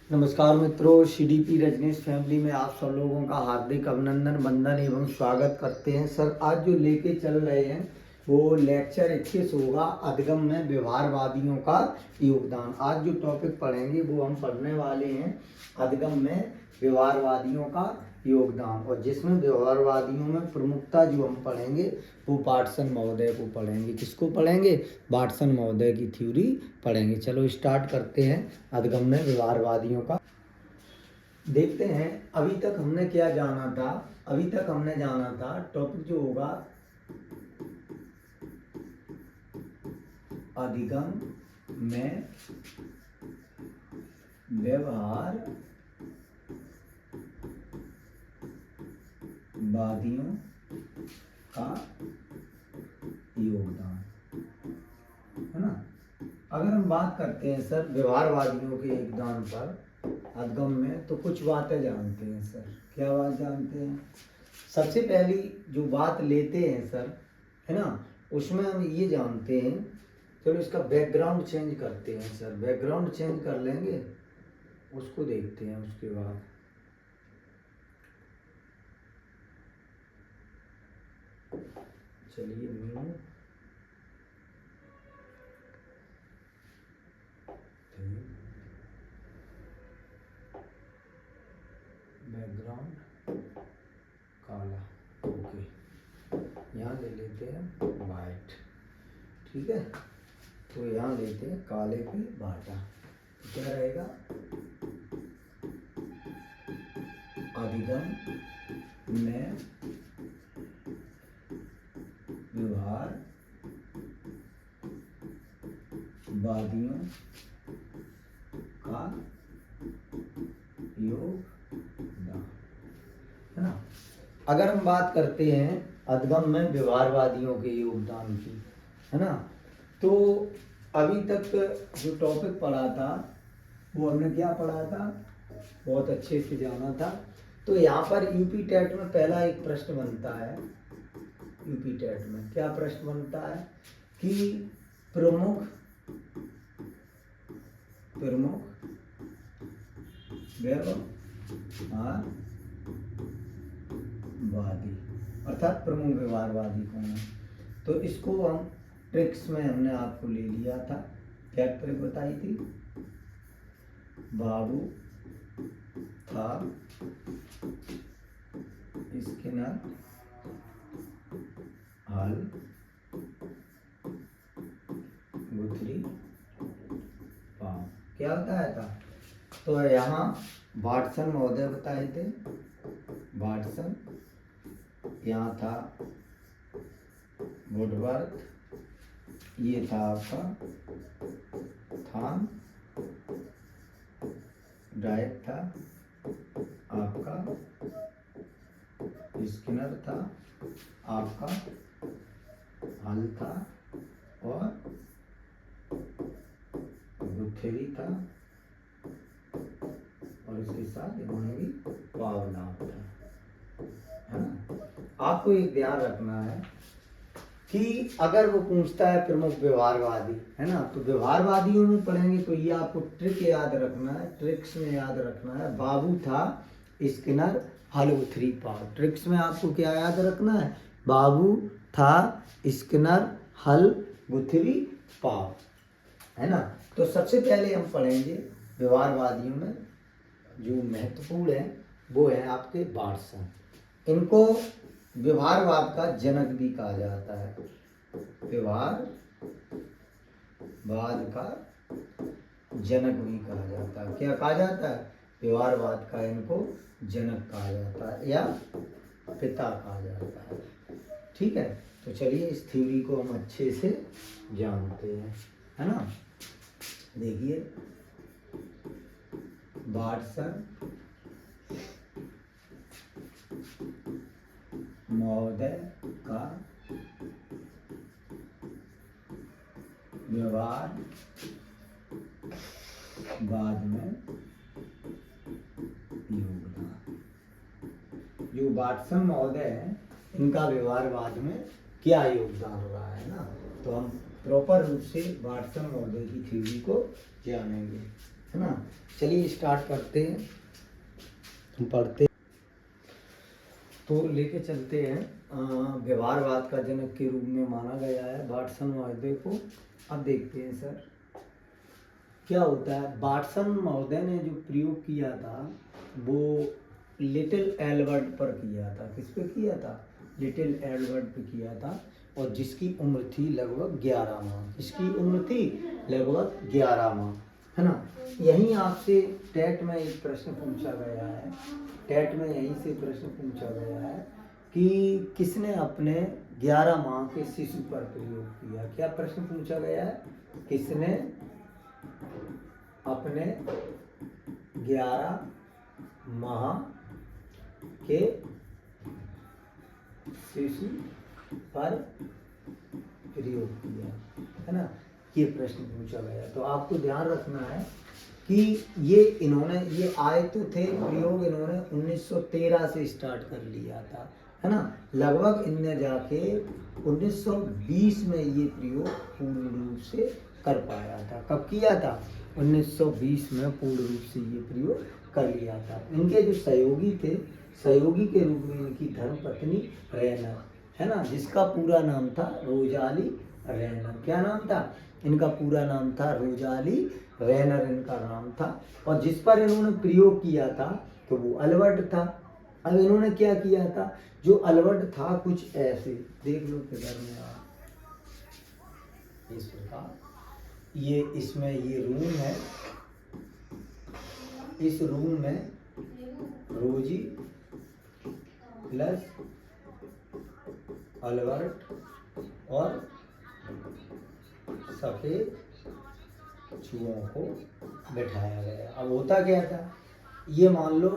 नमस्कार मित्रों, CDP Rajneesh family में आप सब लोगों का हार्दिक अभिनंदन, वंदन एवं स्वागत करते हैं। सर आज जो लेके चल रहे हैं वो लेक्चर 21 होगा, अधिगम में व्यवहारवादियों का योगदान। आज जो टॉपिक पढ़ेंगे वो हम पढ़ने वाले हैं अधिगम में व्यवहारवादियों का योगदान, और जिसमें व्यवहारवादियों में प्रमुखता जो हम पढ़ेंगे वो बाटसन महोदय को पढ़ेंगे। किसको पढ़ेंगे? बाटसन महोदय की थ्योरी पढ़ेंगे। चलो स्टार्ट करते हैं अधिगम में व्यवहारवादियों का। देखते हैं अभी तक हमने क्या जाना था। अभी तक हमने जाना था टॉपिक जो होगा अधिगम में व्यवहारवादियों का योगदान, है ना। अगर हम बात करते हैं सर व्यवहारवादियों के योगदान पर अधिगम में, तो कुछ बातें जानते हैं सर। क्या बात जानते हैं? सबसे पहली जो बात लेते हैं सर, है ना, उसमें हम ये जानते हैं। चलो इसका बैकग्राउंड चेंज करते हैं सर। बैकग्राउंड चेंज कर लेंगे, उसको देखते हैं। उसके बाद चलिए बैकग्राउंड काला, ओके, यहाँ ले लेते हैं वाइट, ठीक है। तो यहाँ लेते हैं काले पे बाटा, क्या रहेगा? अधिगम में व्यवहारवादियों का योगदान, है ना। अगर हम बात करते हैं अधिगम में व्यवहारवादियों के योगदान की, है ना, तो अभी तक जो टॉपिक पढ़ा था वो हमने क्या पढ़ा था, बहुत अच्छे से जाना था। तो यहाँ पर यूपी टेट में पहला एक प्रश्न बनता है। यूपी टेट में क्या प्रश्न बनता है कि प्रमुख व्यवहारवादी, अर्थात प्रमुख व्यवहारवादी कौन है। तो इसको हम ट्रिक्स में हमने आपको ले लिया था। क्या ट्रिक बताई थी? बाबू था, स्किनर हल, गुथरी पाव। क्या बताया था? तो यहाँ बाटसन महोदय बताए थे। बाटसन, यहाँ था वुडवर्थ, ये था आपका थाम, डायक था आपका, स्किनर था आपका, हल था, और गुथेरी था, और इसके साथ इन्होंने भी पावना था, है ना। आपको एक ध्यान रखना है कि अगर वो पूछता है प्रमुख व्यवहारवादी, है ना, तो व्यवहारवादियों में पढ़ेंगे तो ये आपको ट्रिक याद रखना है, ट्रिक्स में याद रखना है। बाबू था, स्किनर हल, गुथरी पाव। ट्रिक्स में आपको क्या याद रखना है? बाबू था, स्किनर हल, गुथरी पाव, है ना। तो सबसे पहले हम पढ़ेंगे व्यवहारवादियों में जो महत्वपूर्ण है वो है आपके बाटसन। इनको व्यवहारवाद का जनक भी कहा जाता है। व्यवहारवाद का जनक भी कहा जाता है। क्या कहा जाता है? व्यवहारवाद का इनको जनक कहा जाता है या पिता कहा जाता है, ठीक है। तो चलिए इस थ्योरी को हम अच्छे से जानते हैं, है ना। देखिए बाटसन महोदय का व्यवहारवाद में योगदान। जो बाटसन महोदय हैं इनका व्यवहारवाद में क्या योगदान रहा है ना, तो हम प्रॉपर रूप से बाटसन महोदय की थ्योरी को जानेंगे। है ना। चलिए स्टार्ट करते हैं, हम पढ़ते तो लेके चलते हैं। व्यवहारवाद का जनक के रूप में माना गया है वाटसन महोदय को। अब देखते हैं सर क्या होता है। वाटसन महोदय ने जो प्रयोग किया था वो लिटिल एल्बर्ट पर किया था। किस पे किया था? लिटिल एल्बर्ट पे किया था, और जिसकी उम्र थी लगभग 11 माह। किसकी उम्र थी? लगभग 11 माह, है ना। यहीं आपसे टेट में एक प्रश्न पूछा गया है, टेट में यहीं से प्रश्न पूछा गया है कि किसने अपने 11 माह के शिशु पर प्रयोग किया। क्या प्रश्न पूछा गया है? किसने अपने 11 माह के शिशु पर प्रयोग किया, है ना। ये प्रश्न पूछा गया। तो आपको ध्यान रखना है कि ये आए तो थे प्रयोग, इन्होंने 1913 से स्टार्ट कर लिया था, है ना। लगभग इनने जाके 1920 में ये प्रयोग पूर्ण रूप से कर पाया था। कब किया था? 1920 में पूर्ण रूप से ये प्रयोग कर लिया था। इनके जो सहयोगी थे, सहयोगी के रूप में इनकी धर्मपत्नी रेनर, है ना, जिसका पूरा नाम था रोजाली रेनर। क्या नाम था? इनका पूरा नाम था रोजाली रेनर, इनका नाम था। और जिस पर इन्होंने प्रयोग किया था तो वो अल्बर्ट था। अब इन्होंने क्या किया था? जो अल्बर्ट था कुछ ऐसे, देख लो किधर में आप, इस प्रकार ये इसमें ये रूम है, इस रूम में रोजी प्लस अल्बर्ट और सफेद चूहों को बैठाया गया। अब होता क्या था, ये मान लो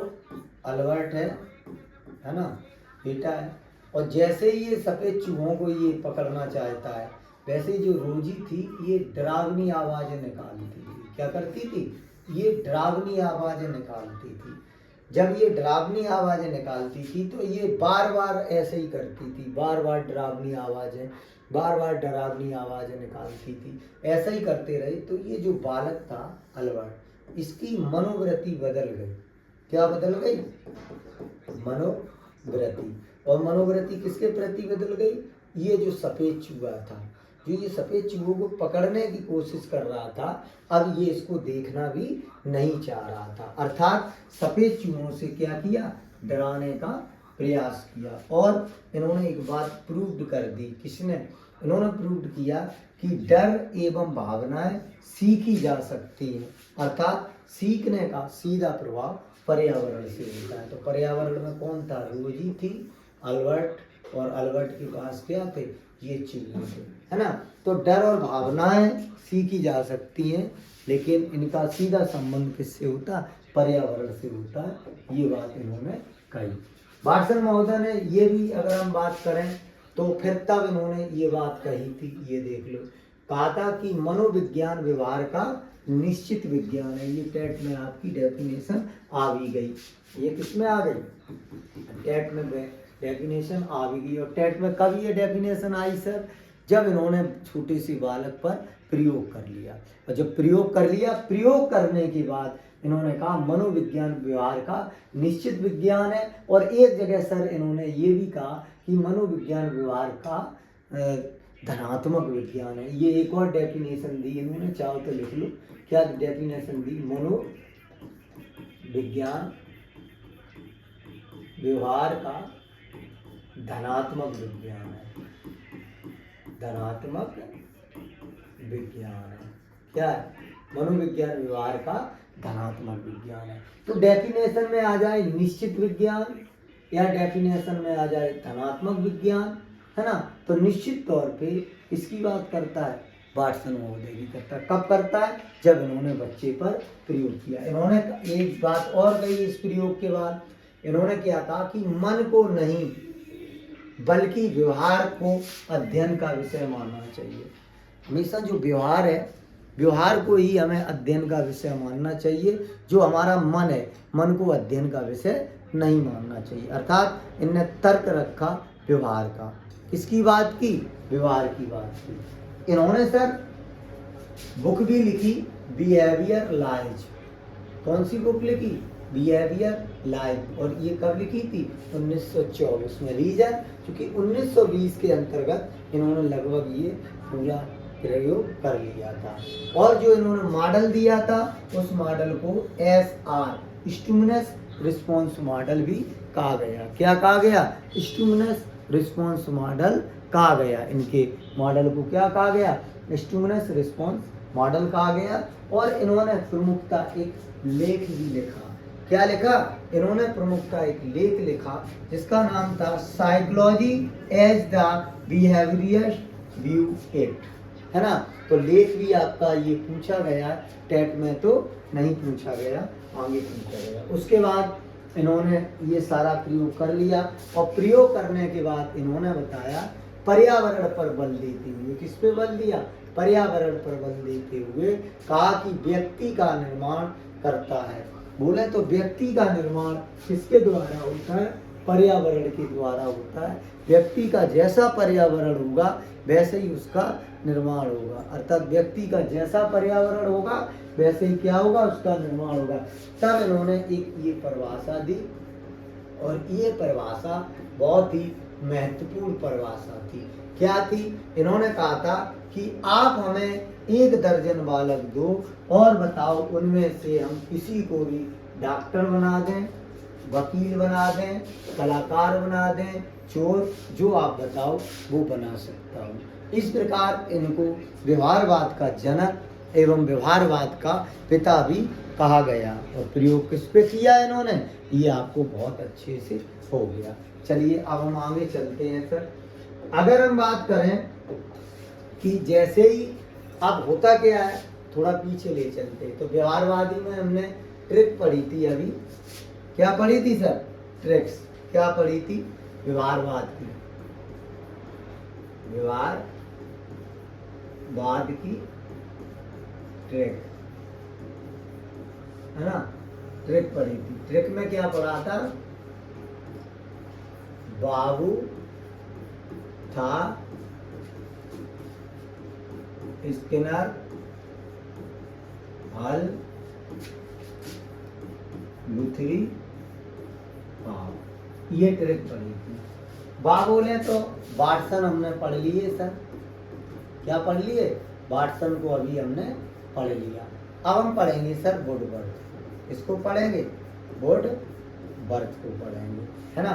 अल्बर्ट है ना, बेटा है, और जैसे ही ये सफेद चूहों को ये पकड़ना चाहता है, वैसे जो रोजी थी ये डरावनी आवाजें निकालती थी। क्या करती थी? ये डरावनी आवाजें निकालती थी। जब ये डरावनी आवाजें निकालती थी तो ये बार बार ऐसे ही करती थी, बार बार डरावनी आवाजें, बार बार डरावनी आवाजें निकालती थी। ऐसा ही करते रहे तो ये जो बालक था अल्बर्ट, इसकी मनोवृत्ति बदल गई। क्या बदल गई? मनोवृत्ति। और मनोवृत्ति किसके प्रति बदल गई? ये जो सफेद चूहा था, जो ये सफेद चूहों को पकड़ने की कोशिश कर रहा था, अब ये इसको देखना भी नहीं चाह रहा था। अर्थात सफेद चूहों से क्या किया? डराने का प्रयास किया। और इन्होंने एक बात प्रूव कर दी। किसने? इन्होंने प्रूव किया कि डर एवं भावनाएं सीखी जा सकती हैं। अर्थात सीखने का सीधा प्रभाव पर्यावरण से होता है। तो पर्यावरण में कौन था? रोजी थी, अल्बर्ट, और अल्बर्ट के पास क्या थे? ये चूहे थे, है ना। तो डर और भावनाएं सीखी जा सकती हैं, लेकिन इनका सीधा संबंध किससे होता? पर्यावरण से होता है। ये बात इन्होंने कही। वाटसन महोदय ने ये भी, अगर हम बात करें तो फिर तब इन्होंने ये बात कही थी, ये देख लो, कहा था कि मनोविज्ञान व्यवहार का निश्चित विज्ञान है। ये टेट में आपकी डेफिनेशन आ भी गई। ये किसमें आ गई? टेट में डेफिनेशन आ भी गई। और टेट में कब ये डेफिनेशन आई सर? जब इन्होंने छोटे से बालक पर प्रयोग कर लिया। और जब प्रयोग कर लिया, प्रयोग करने के बाद इन्होंने कहा मनोविज्ञान व्यवहार का निश्चित विज्ञान है। और एक जगह सर इन्होंने ये भी कहा कि मनोविज्ञान व्यवहार का धनात्मक विज्ञान है। ये एक और डेफिनेशन दी इन्होंने, चाहो तो लिख लो। क्या डेफिनेशन दी? मनोविज्ञान व्यवहार का धनात्मक विज्ञान है। धनात्मक विज्ञान है। क्या है? मनोविज्ञान व्यवहार का धनात्मक विज्ञान है। तो डेफिनेशन में आ जाए निश्चित विज्ञान, या डेफिनेशन में आ जाए धनात्मक विज्ञान, है ना। तो निश्चित तौर पे इसकी बात करता है वाटसन महोदय की करता है। कब करता है? जब इन्होंने बच्चे पर प्रयोग किया। इन्होंने एक बात और कही इस प्रयोग के बाद। इन्होंने क्या कहा कि मन को नहीं बल्कि व्यवहार को अध्ययन का विषय मानना चाहिए। हमेशा जो व्यवहार है, व्यवहार को ही हमें अध्ययन का विषय मानना चाहिए। जो हमारा मन है, मन को अध्ययन का विषय नहीं मानना चाहिए। अर्थात इनने तर्क रखा व्यवहार का। किसकी बात की? व्यवहार की बात की। इन्होंने सर बुक भी लिखी, बिहेवियर लाइज, कौन सी बुक लिखी? Behaviour life. और ये कब लिखी थी? 1924 में। रीजन, क्योंकि 1920 के अंतर्गत इन्होंने लगभग ये पूरा प्रयोग कर लिया था। और जो इन्होंने मॉडल दिया था उस मॉडल को SR स्टिमुलस रिस्पॉन्स मॉडल भी कहा गया। क्या कहा गया? स्टिमुलस रिस्पॉन्स मॉडल कहा गया। इनके मॉडल को क्या कहा गया? स्टिमुलस रिस्पॉन्स मॉडल कहा गया। और इन्होंने प्रमुखता एक लेख भी लिखा। क्या लिखा? इन्होंने प्रमुखता एक लेख लिखा जिसका नाम था psychology as the behaviourist view it, है ना। तो लेख भी आपका ये पूछा गया, टेट में तो नहीं पूछा गया, आगे पूछा गया। उसके बाद इन्होंने ये सारा प्रयोग कर लिया और प्रयोग करने के बाद इन्होंने बताया पर्यावरण पर बल देते हुए। किस पे बल दिया? पर्यावरण पर बल देते हुए कहा कि व्यक्ति का निर्माण करता है। बोले तो व्यक्ति का निर्माण किसके द्वारा होता है? पर्यावरण के द्वारा होता है। व्यक्ति का जैसा पर्यावरण होगा वैसे ही उसका निर्माण होगा। अर्थात व्यक्ति का जैसा पर्यावरण होगा वैसे ही क्या होगा? उसका निर्माण होगा। तब इन्होंने एक ये परिभाषा दी और ये परिभाषा बहुत ही महत्वपूर्ण परिभाषा थी। क्या थी? इन्होंने कहा था कि आप हमें 1 दर्जन बालक दो और बताओ उनमें से हम किसी को भी डॉक्टर बना दें, वकील बना दें, कलाकार बना दें, चोर, जो आप बताओ वो बना सकता हूँ। इस प्रकार इनको व्यवहारवाद का जनक एवं व्यवहारवाद का पिता भी कहा गया। और प्रयोग किस पे किया इन्होंने? ये आपको बहुत अच्छे से हो गया। चलिए अब हम आगे चलते हैं सर। अगर हम बात करें कि जैसे ही अब होता क्या है, थोड़ा पीछे ले चलते हैं। तो व्यवहारवादी में हमने ट्रिक पढ़ी थी अभी। क्या पढ़ी थी सर? ट्रिक्स। क्या पढ़ी थी? व्यवहारवाद की, व्यवहारवाद की ट्रिक, है ना। ट्रिक पढ़ी थी। ट्रिक में क्या पढ़ा था? बाबू था, स्किनर हल, लुथरी पाव। ये ट्रिक पढ़ी थी। बा बोले तो वाटसन हमने पढ़ लिए सर। क्या पढ़ लिए? वाटसन को अभी हमने पढ़ लिया। अब हम पढ़ेंगे सर वुडवर्थ। इसको पढ़ेंगे, वुडवर्थ को पढ़ेंगे, है ना।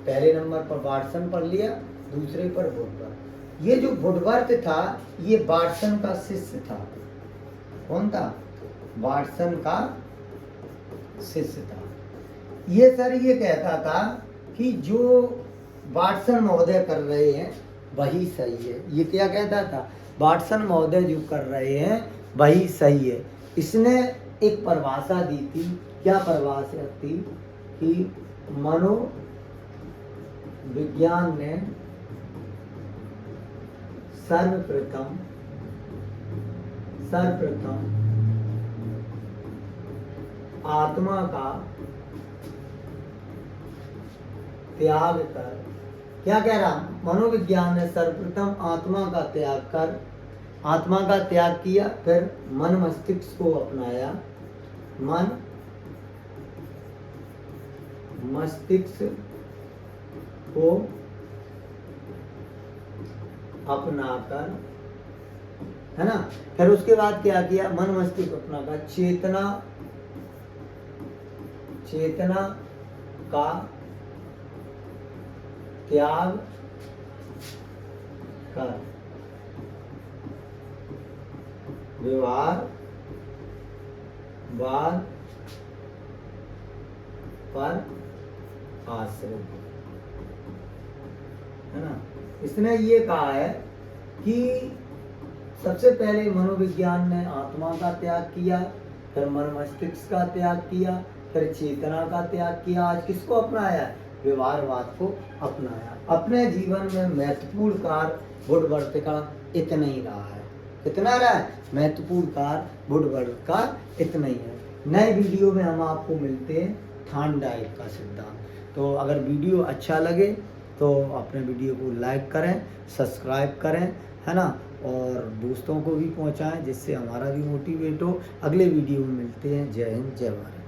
पहले नंबर पर वाटसन पढ़ लिया, दूसरे पर वुडवर्थ। ये जो वुडवर्थ था ये वाटसन का शिष्य था। कौन था? वाटसन का शिष्य था। ये सर ये कहता था कि जो वाटसन महोदय कर रहे हैं वही सही है। ये क्या कहता था? वाटसन महोदय जो कर रहे हैं वही सही है। इसने एक परिभाषा दी थी। क्या परिभाषा थी? कि मनोविज्ञान ने सर्वप्रथम आत्मा का त्याग कर, क्या कह रहा? मनोविज्ञान ने सर्वप्रथम आत्मा का त्याग कर, आत्मा का त्याग किया, फिर मन मस्तिष्क को अपनाया, मन मस्तिष्क को अपनाकर, है ना। फिर उसके बाद क्या किया? मन मस्तिष्क अपनाकर चेतना का त्याग कर व्यवहारवाद पर आश्रित, है ना। इसने ये कहा है कि सबसे पहले मनोविज्ञान ने आत्मा का त्याग किया, फिर मन मस्तिष्क का त्याग किया, फिर चेतना का त्याग किया। आज किसको अपनाया? व्यवहारवाद को अपनाया। अपने जीवन में महत्वपूर्ण कार्य वुडवर्थ का इतना ही रहा है। कितना रहा है? महत्वपूर्ण कार्य वुडवर्थ का इतना ही है। नए वीडियो में हम आपको मिलते हैं थॉर्नडाइक का सिद्धांत। तो अगर वीडियो अच्छा लगे तो अपने वीडियो को लाइक करें, सब्सक्राइब करें, है ना। और दोस्तों को भी पहुंचाएं, जिससे हमारा भी मोटिवेट हो। अगले वीडियो में मिलते हैं। जय हिंद, जय भारत।